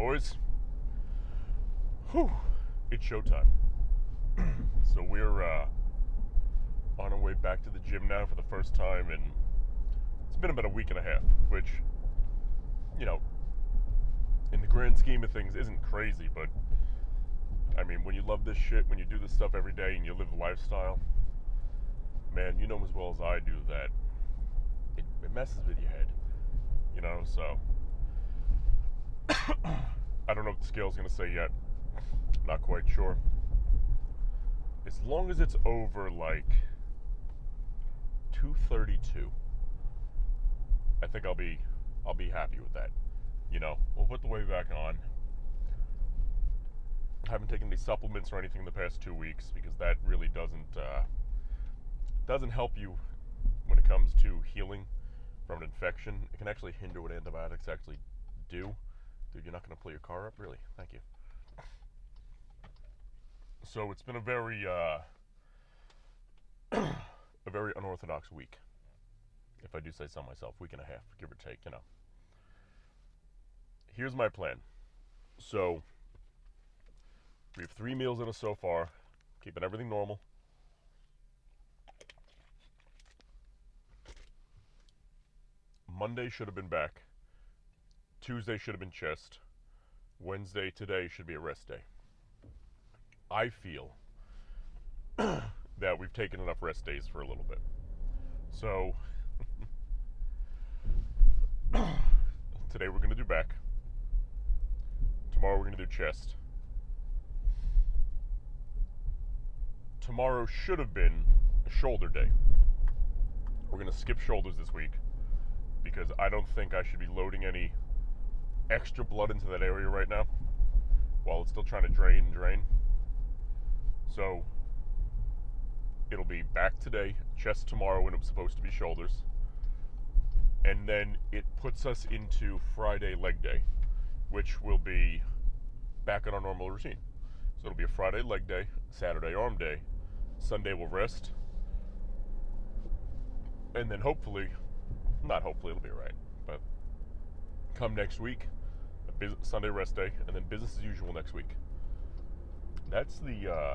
boys. Whew, it's showtime. So we're on our way back to the gym now for the first time, and it's been about a week and a half, which, you know, in the grand scheme of things isn't crazy, but I mean, when you love this shit, when you do this stuff every day and you live the lifestyle, man, you know as well as I do that it messes with your head, you know, so I don't know what the scale's going to say yet. Not quite sure. As long as it's over like 232, I think I'll be happy with that. You know, we'll put the weight back on. I haven't taken any supplements or anything in the past 2 weeks because that really doesn't help you when it comes to healing from an infection. It can actually hinder what antibiotics actually do. Dude, you're not going to pull your car up? Really? Thank you. So it's been a very unorthodox week, if I do say so myself. Week and a half, give or take, you know. Here's my plan. So we have 3 meals in us so far, keeping everything normal. Monday should have been back. Tuesday should have been chest. Wednesday, today, should be a rest day. I feel that we've taken enough rest days for a little bit. So today we're going to do back. Tomorrow we're going to do chest. Tomorrow should have been a shoulder day. We're going to skip shoulders this week because I don't think I should be loading any extra blood into that area right now while it's still trying to drain. So it'll be back today, chest tomorrow when it was supposed to be shoulders. And then it puts us into Friday leg day, which will be back on our normal routine. So it'll be a Friday leg day, Saturday arm day, Sunday we'll rest. And then not hopefully it'll be all right, but come next week, Sunday rest day, and then business as usual next week. That's the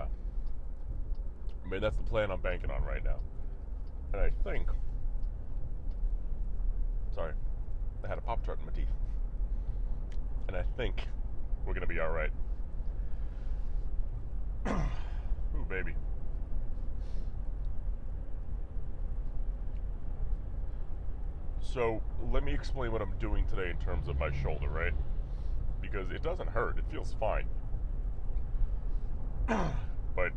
plan I'm banking on right now. And I think, sorry, I had a Pop-Tart in my teeth. And I think we're going to be all right. Ooh, baby. So let me explain what I'm doing today in terms of my shoulder, right? Because it doesn't hurt. It feels fine. But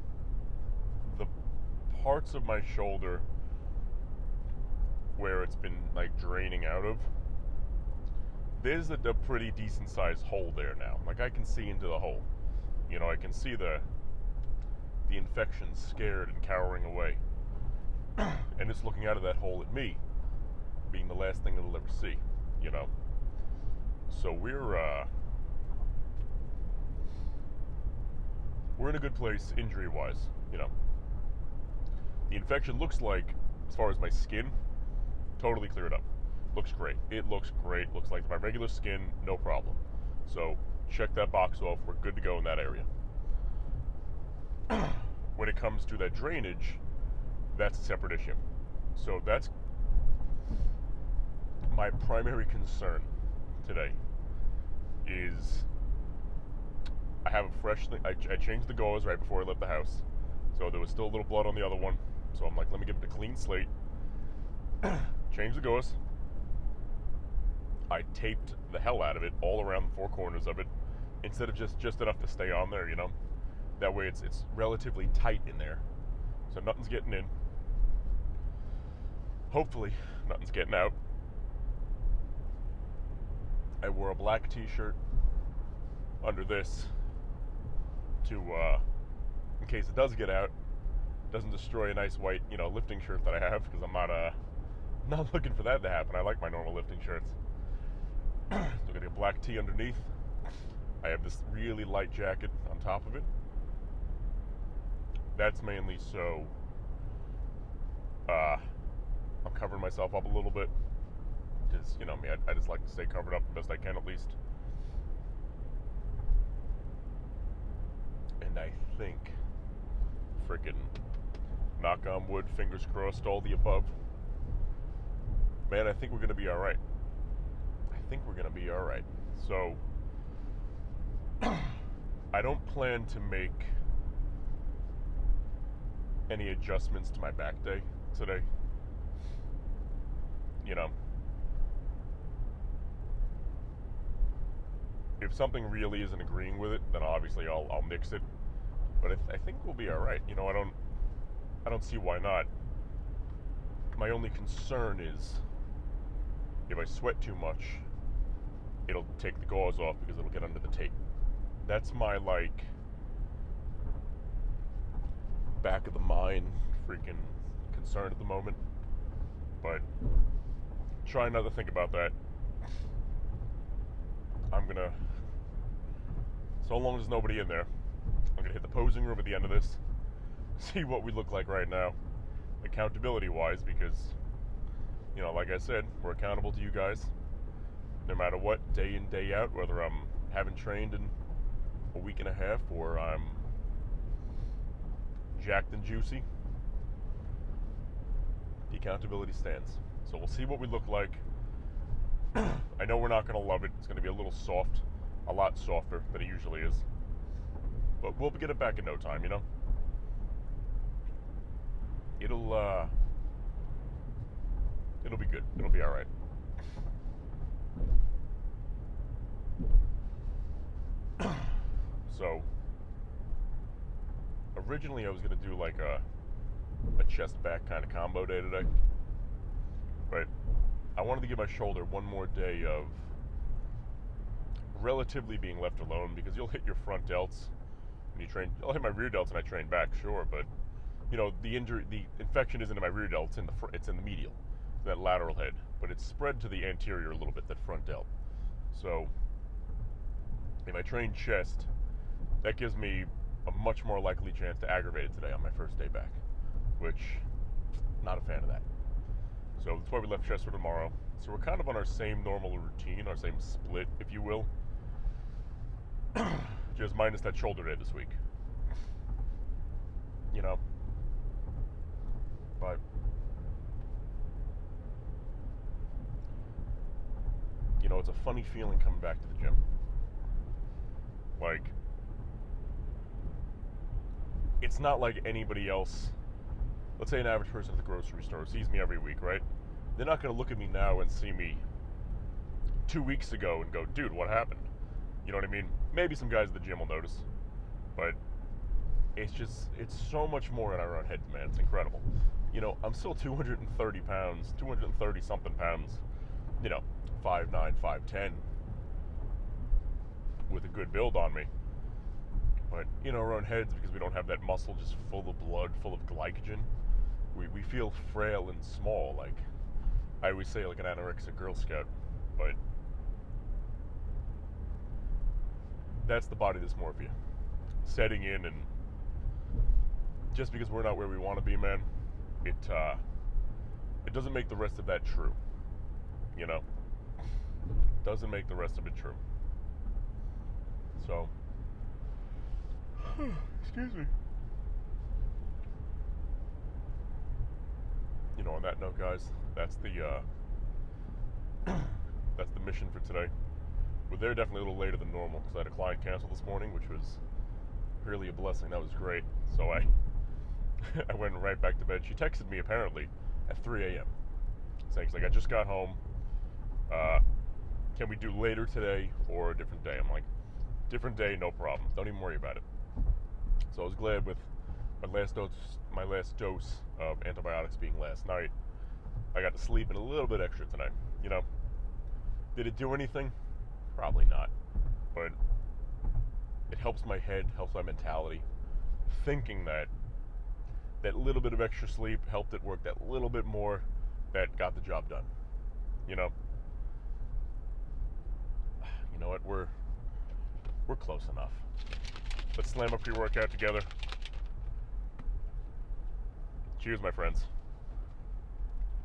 the parts of my shoulder where it's been like draining out of, there's a pretty decent sized hole there now. Like I can see into the hole. You know, I can see the infection scared and cowering away. And it's looking out of that hole at me, being the last thing it'll ever see, you know. So we're in a good place injury-wise, you know. The infection looks like, as far as my skin, totally cleared up. Looks great. It looks great. Looks like my regular skin, no problem. So check that box off. We're good to go in that area. When it comes to that drainage, that's a separate issue. So that's my primary concern today is I have a fresh thing. I changed the gauze right before I left the house. So there was still a little blood on the other one. So I'm like, let me give it a clean slate. Change the gauze. I taped the hell out of it all around the 4 corners of it instead of just enough to stay on there, you know. That way it's relatively tight in there. So nothing's getting in. Hopefully nothing's getting out. I wore a black t-shirt under this to, in case it does get out, doesn't destroy a nice white, you know, lifting shirt that I have, because I'm not looking for that to happen. I like my normal lifting shirts. So I'm getting a black tee underneath. I have this really light jacket on top of it. That's mainly so I'm covering myself up a little bit. Because, you know me, I just like to stay covered up the best I can at least. think, freaking knock on wood, fingers crossed, all the above, man, I think we're going to be all right. I think we're going to be all right. So, I don't plan to make any adjustments to my back day today. You know, if something really isn't agreeing with it, then obviously I'll mix it. But I think we'll be all right. You know, I don't see why not. My only concern is if I sweat too much, it'll take the gauze off because it'll get under the tape. That's my, like, back of the mind freaking concern at the moment. But try not to think about that. I'm gonna, so long as there's nobody in there, I'm gonna hit the posing room at the end of this, see what we look like right now, accountability wise, because, you know, like I said, we're accountable to you guys no matter what, day in, day out, whether I'm haven't trained in a week and a half or I'm jacked and juicy. The accountability stands. So we'll see what we look like. I know we're not going to love it. It's going to be a little soft, a lot softer than it usually is. But we'll get it back in no time, you know? It'll be good. It'll be all right. So, originally I was going to do like a chest back kind of combo day today. But I wanted to give my shoulder one more day of relatively being left alone, because you'll hit your front delts when you train. I'll hit my rear delts and I train back, sure, but you know, the infection isn't in my rear delt, it's in the medial, that lateral head, but it's spread to the anterior a little bit, that front delt. So if I train chest, that gives me a much more likely chance to aggravate it today on my first day back, which, not a fan of that. So that's why we left chest for tomorrow. So we're kind of on our same normal routine, our same split, if you will. Just minus that shoulder day this week. You know? But, you know, it's a funny feeling coming back to the gym. Like, it's not like anybody else. Let's say an average person at the grocery store sees me every week, right? They're not going to look at me now and see me 2 weeks ago and go, dude, what happened? You know what I mean? Maybe some guys at the gym will notice, but it's so much more in our own heads, man. It's incredible. You know, I'm still 230 pounds, 230 something pounds, you know, 5'9", 5'10", with a good build on me. But in our own heads, because we don't have that muscle just full of blood, full of glycogen, we feel frail and small, like I always say, like an anorexic Girl Scout. But that's the body dysmorphia setting in, and just because we're not where we want to be, man, it doesn't make the rest of that true. You know, doesn't make the rest of it true. So, excuse me. You know, on that note, guys, that's the mission for today. We're there definitely a little later than normal because I had a client cancel this morning, which was really a blessing. That was great. So I went right back to bed. She texted me apparently at 3 a.m. saying, she's like, I just got home. Can we do later today or a different day? I'm like, different day, no problem. Don't even worry about it. So I was glad with my last dose of antibiotics being last night, I got to sleep in a little bit extra tonight. You know, did it do anything? Probably not, but it helps my head, helps my mentality, thinking that little bit of extra sleep helped it work that little bit more, that got the job done. You know what, we're close enough. Let's slam a pre-workout together. Cheers, my friends.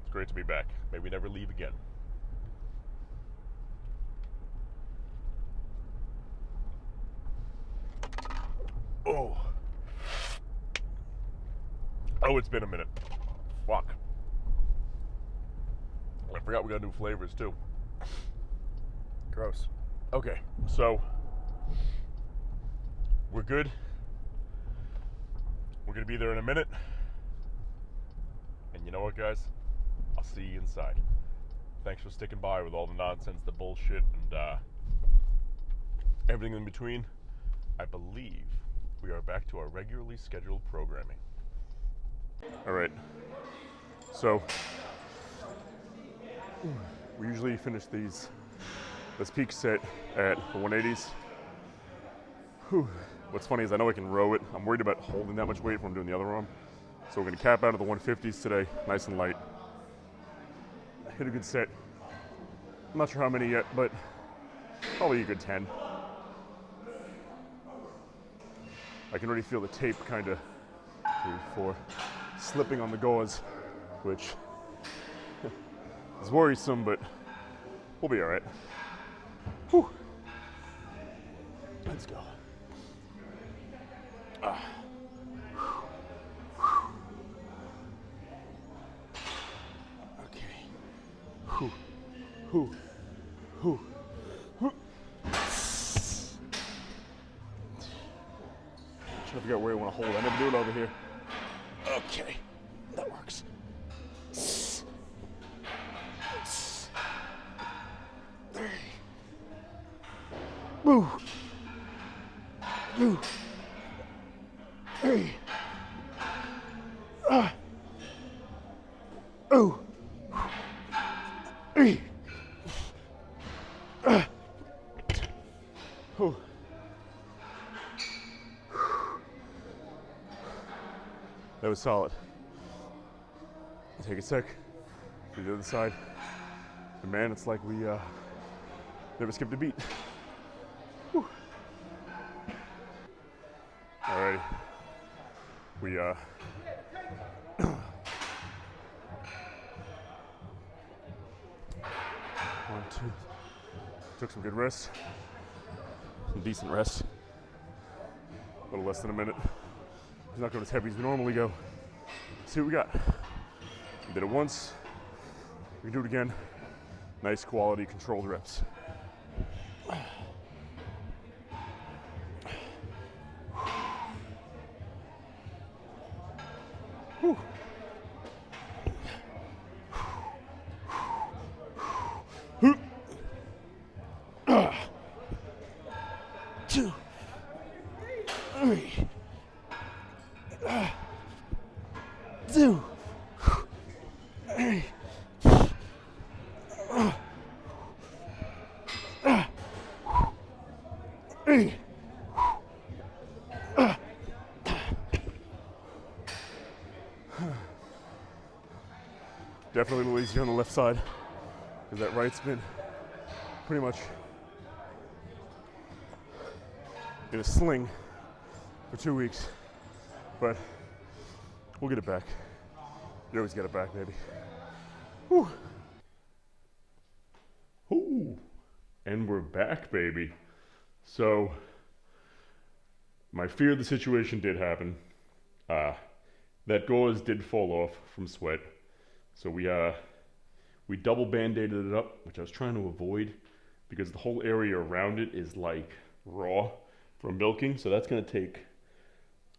It's great to be back. May we never leave again. Oh, Oh, it's been a minute. Fuck. I forgot we got new flavors too. Gross. Okay, so we're good. We're gonna be there in a minute. And you know what, guys? I'll see you inside. Thanks for sticking by with all the nonsense, the bullshit, and everything in between. I believe we are back to our regularly scheduled programming. All right. So we usually finish this peak set at the 180s. Whew. What's funny is I know I can row it. I'm worried about holding that much weight when I'm doing the other arm. So we're gonna cap out of the 150s today, nice and light. Hit a good set. I'm not sure how many yet, but probably a good 10. I can already feel the tape kind of 3, 4 slipping on the gauze, which is worrisome, but we'll be all right. Whew. Let's go. Okay. Whew. Whew. Whew. Whew. Trying to figure out where I want to hold. I never do it over here. Okay, that works. Woo. Woo. Hey. Oh. Hey. Oh. That was solid. Take a sec. Do the other side. And man, it's like we never skipped a beat. Whew. Alrighty. We 1, 2. Took some good rest. Some decent rest. A little less than a minute. He's not going as heavy as we normally go. Let's see what we got. We did it once. We can do it again. Nice quality controlled reps. Whew. Two, 3, 2, 3. Definitely a little easier on the left side, because that right's been pretty much in a sling for 2 weeks, but we'll get it back. You always get it back, baby. Whew. Ooh. And we're back, baby. So, my fear of the situation did happen. That gauze did fall off from sweat. So we double band-aided it up, which I was trying to avoid because the whole area around it is like raw from milking. So that's gonna take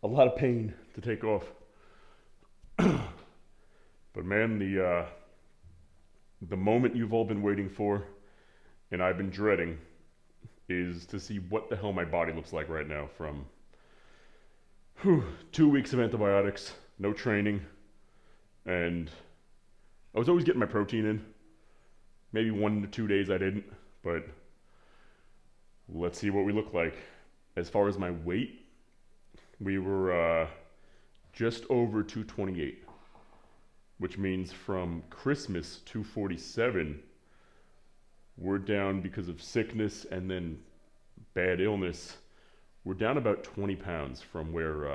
a lot of pain to take off. But man, the moment you've all been waiting for, and I've been dreading, is to see what the hell my body looks like right now from 2 weeks of antibiotics, no training, and I was always getting my protein in. Maybe 1 to 2 days I didn't, but let's see what we look like. As far as my weight, we were just over 228, which means from Christmas 247, we're down because of sickness and then bad illness. We're down about 20 pounds from where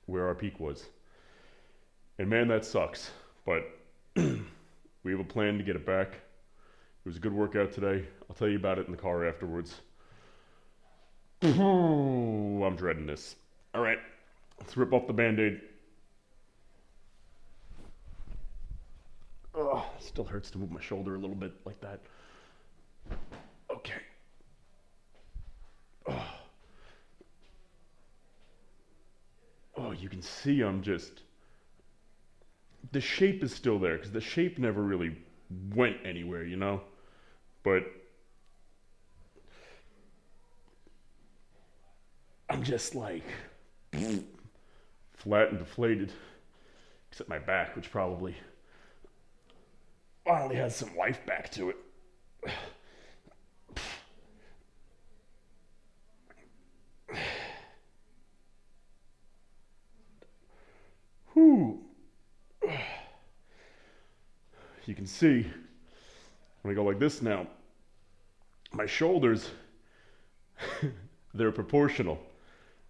our peak was. And man, that sucks. But we have a plan to get it back. It was a good workout today. I'll tell you about it in the car afterwards. I'm dreading this. All right, let's rip off the Band-Aid. Still hurts to move my shoulder a little bit like that. Okay. Oh, you can see I'm just... The shape is still there, because the shape never really went anywhere, you know? But... I'm just like... flat and deflated. Except my back, which probably... finally has some life back to it. Whew. You can see when I go like this now, my shoulders, they're proportional,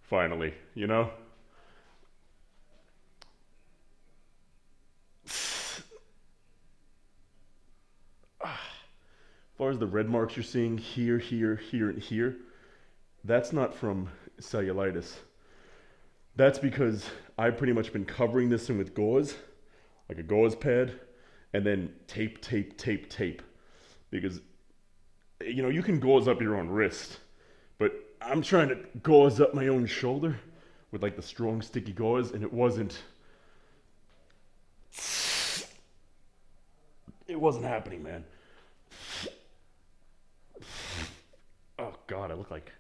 finally, you know? As far as the red marks you're seeing here, here, here, and here, that's not from cellulitis. That's because I've pretty much been covering this in with gauze, like a gauze pad, and then tape. Because, you know, you can gauze up your own wrist, but I'm trying to gauze up my own shoulder with like the strong sticky gauze, and it wasn't happening, man. Oh God, I look like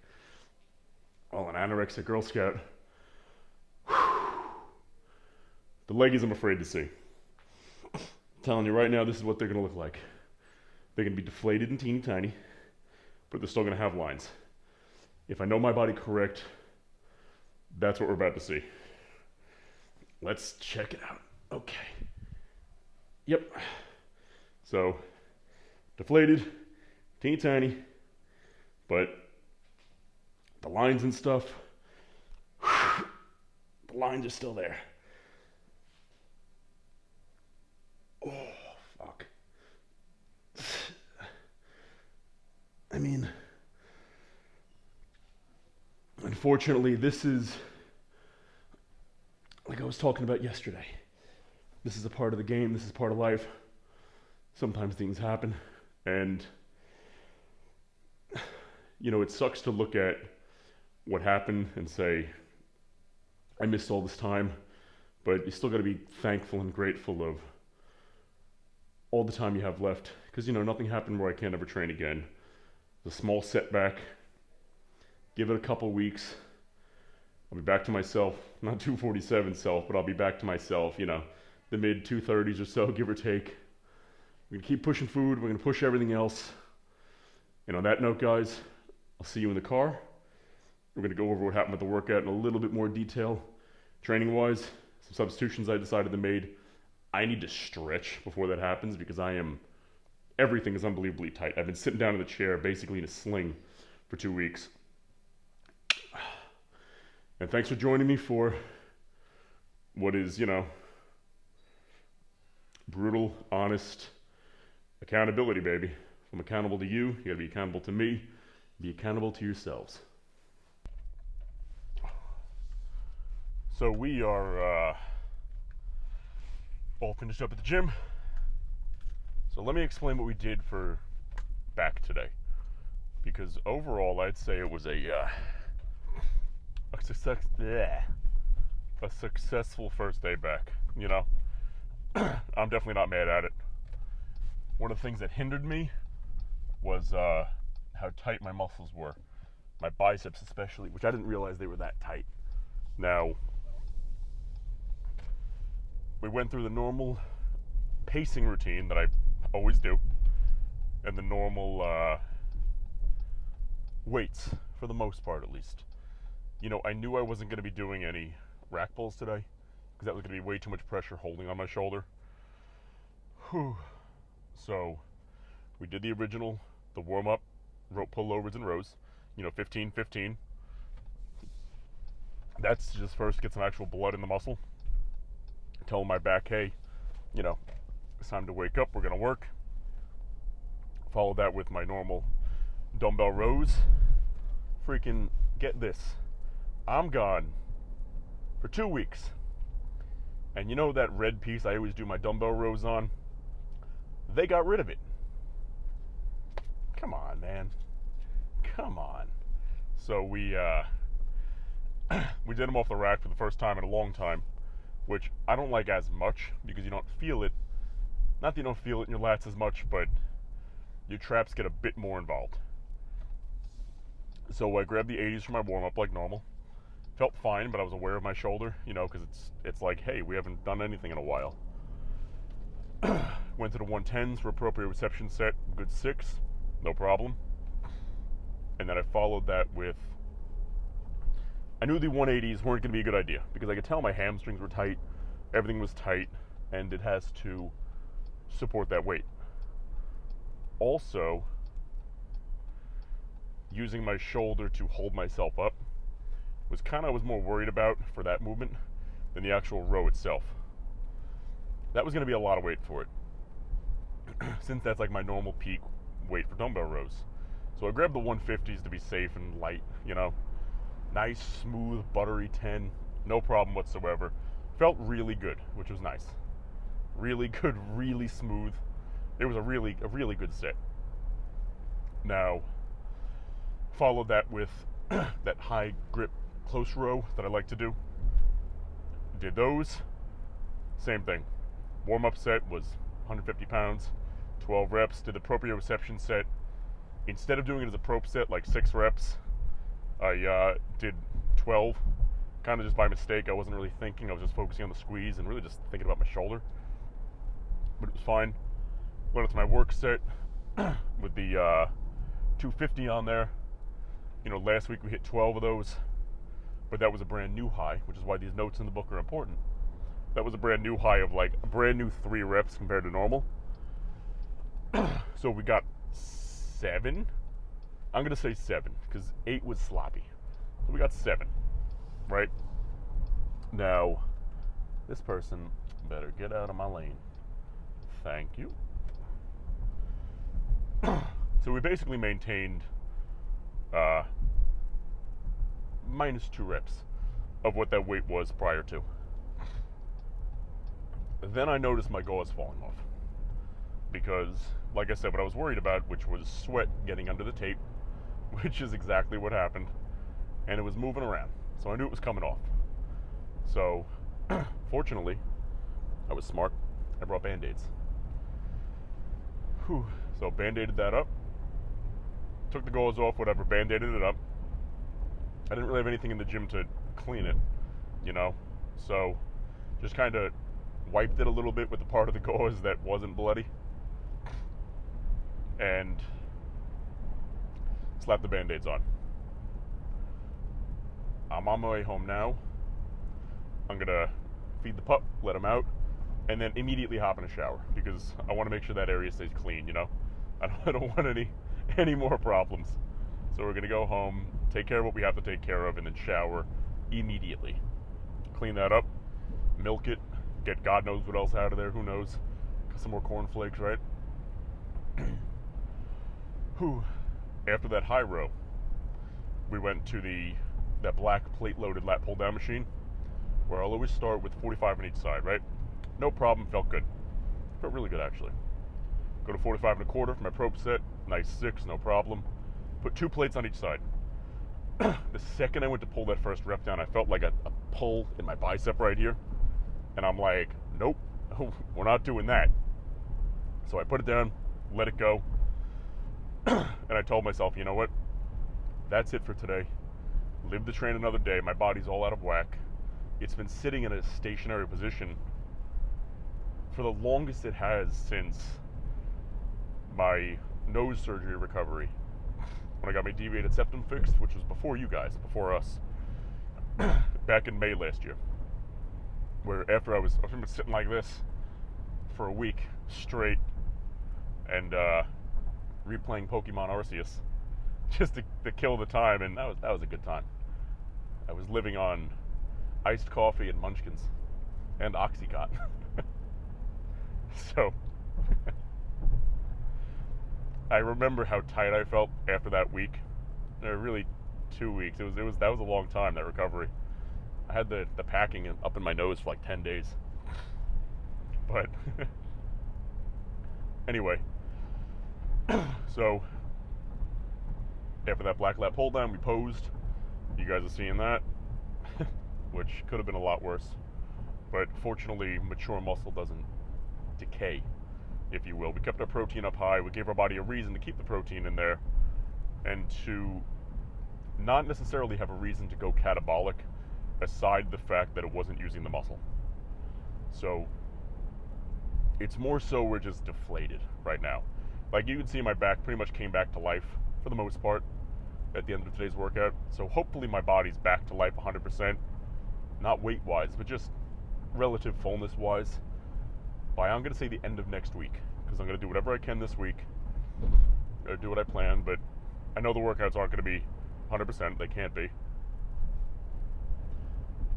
an anorexic Girl Scout. The leggies I'm afraid to see. I'm telling you right now, this is what they're gonna look like. They're gonna be deflated and teeny tiny, but they're still gonna have lines. If I know my body correct, that's what we're about to see. Let's check it out. Okay. Yep. So, deflated, teeny tiny, but the lines and stuff, the lines are still there. Oh, fuck. I mean, unfortunately, this is, like I was talking about yesterday, this is a part of the game, this is part of life. Sometimes things happen, and, you know, it sucks to look at what happened and say, I missed all this time, but you still gotta be thankful and grateful of all the time you have left, because, you know, nothing happened where I can't ever train again. It's a small setback. Give it a couple weeks. I'll be back to myself, not 247 self, but I'll be back to myself, you know, the mid 230s or so, give or take. We're gonna keep pushing food, we're gonna push everything else. And on that note, guys, I'll see you in the car. We're gonna go over what happened with the workout in a little bit more detail. Training-wise, some substitutions I decided to make. I need to stretch before that happens because everything is unbelievably tight. I've been sitting down in the chair, basically in a sling, for 2 weeks. And thanks for joining me for what is, you know, brutal, honest accountability, baby. If I'm accountable to you, you gotta be accountable to me. Be accountable to yourselves. So we are all finished up at the gym. So let me explain what we did for back today. Because overall, I'd say it was a successful first day back, you know? I'm definitely not mad at it. One of the things that hindered me was how tight my muscles were. My biceps especially, which I didn't realize they were that tight. Now, we went through the normal pacing routine that I always do, and the normal weights, for the most part at least. You know, I knew I wasn't going to be doing any rack pulls today, because that was going to be way too much pressure holding on my shoulder. Whew. So, we did the warm-up, rope pull overs and rows, you know, 15-15. That's just first get some actual blood in the muscle. Tell my back, hey, you know, it's time to wake up, we're gonna work. Follow that with my normal dumbbell rows. Freaking, get this, I'm gone for 2 weeks. And you know that red piece I always do my dumbbell rows on? They got rid of it. Come on, man. Come on. So we we did them off the rack for the first time in a long time, which I don't like as much because you don't feel it. Not that you don't feel it in your lats as much, but your traps get a bit more involved. So I grabbed the 80s for my warm-up like normal. Felt fine, but I was aware of my shoulder, because it's like, hey, we haven't done anything in a while. Went to the 110s for appropriate reception set, good 6, no problem. And then I followed that with, I knew the 180s weren't going to be a good idea because I could tell my hamstrings were tight, everything was tight, and it has to support that weight. Also, using my shoulder to hold myself up was kind of I was more worried about for that movement than the actual row itself. That was going to be a lot of weight for it, since that's like my normal peak weight for dumbbell rows. So I grabbed the 150s to be safe and light, nice, smooth, buttery 10, no problem whatsoever. Felt really good, which was nice. Really good, really smooth. It was a really good set. Now, followed that with that high grip close row that I like to do. Did those, same thing. Warm-up set was 150 pounds, 12 reps. Did the proprioception set. Instead of doing it as a prop set, like 6 reps, I did 12, kind of just by mistake. I wasn't really thinking. I was just focusing on the squeeze and really just thinking about my shoulder. But it was fine. Went into my work set with the 250 on there. Last week we hit 12 of those, but that was a brand new high, which is why these notes in the book are important. That was a brand new high of like a brand new 3 reps compared to normal. So we got 7. I'm going to say 7 because 8 was sloppy. So we got 7, right? Now, this person better get out of my lane. Thank you. So we basically maintained minus 2 reps of what that weight was prior to. Then I noticed my gauze falling off because, like I said, what I was worried about, which was sweat getting under the tape, which is exactly what happened, and it was moving around, so I knew it was coming off. So, fortunately, I was smart. I brought Band-Aids. So Band-Aided that up, took the gauze off, whatever, Band-Aided it up. I didn't really have anything in the gym to clean it, so just kind of wiped it a little bit with the part of the gauze that wasn't bloody and slapped the Band-Aids on. I'm on my way home now. I'm gonna feed the pup, let him out, and then immediately hop in a shower because I want to make sure that area stays clean, I don't want any more problems. So we're gonna go home, take care of what we have to take care of, and then shower immediately. Clean that up, milk it, get God knows what else out of there, who knows. Some more cornflakes, right? After that high row, we went to that black plate-loaded lat pull-down machine, where I'll always start with 45 on each side, right? No problem, felt good. Felt really good, actually. Go to 45 and a quarter for my prop set, nice 6, no problem. Put 2 plates on each side. The second I went to pull that first rep down, I felt like a pull in my bicep right here. And I'm like, nope, we're not doing that. So I put it down, let it go. And I told myself, you know what? That's it for today. Live to train another day. My body's all out of whack. It's been sitting in a stationary position for the longest it has since my nose surgery recovery. When I got my deviated septum fixed, which was before you guys, before us, back in May last year. Where after I was sitting like this for a week straight and replaying Pokemon Arceus just to kill the time, and that was a good time. I was living on iced coffee and munchkins and Oxycontin. So I remember how tight I felt after that week. Really 2 weeks. That was a long time, that recovery. I had the packing up in my nose for like 10 days. But Anyway, so after that black lap hold down, we posed. You guys are seeing that, which could have been a lot worse. But fortunately, mature muscle doesn't decay, if you will. We kept our protein up high. We gave our body a reason to keep the protein in there and to not necessarily have a reason to go catabolic aside the fact that it wasn't using the muscle. So it's more so we're just deflated right now. Like you can see my back pretty much came back to life for the most part at the end of today's workout. So hopefully my body's back to life 100%, not weight-wise, but just relative fullness-wise by, I'm going to say, the end of next week, because I'm going to do whatever I can this week, or do what I plan, but I know the workouts aren't going to be 100%, they can't be.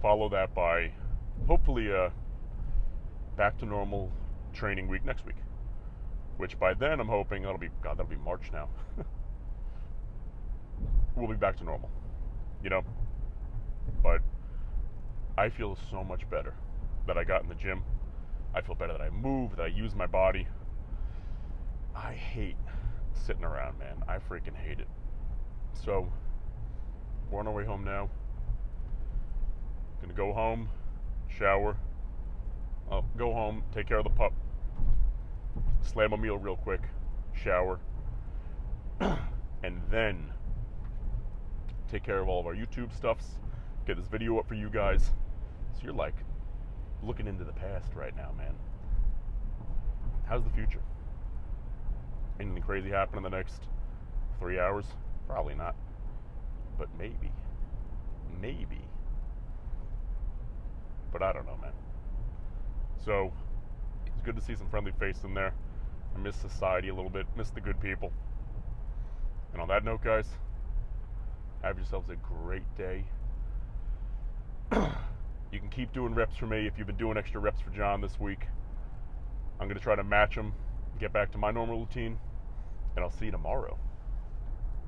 Follow that by, hopefully, back to normal training week next week, which by then I'm hoping that'll be March now. We'll be back to normal, you know, but I feel so much better that I got in the gym. I feel better that I moved, that I used my body. I hate sitting around, man. I freaking hate it. So we're on our way home now. Gonna go home, shower. I'll go home, take care of the pup, slam a meal real quick, shower, and then take care of all of our YouTube stuffs, get this video up for you guys. So you're like looking into the past right now, man. How's the future? Anything crazy happen in the next 3 hours? Probably not. But maybe. Maybe. But I don't know, man. So, it's good to see some friendly faces in there. I miss society a little bit. Miss the good people. And on that note, guys, have yourselves a great day. You can keep doing reps for me if you've been doing extra reps for John this week. I'm going to try to match them, get back to my normal routine, and I'll see you tomorrow.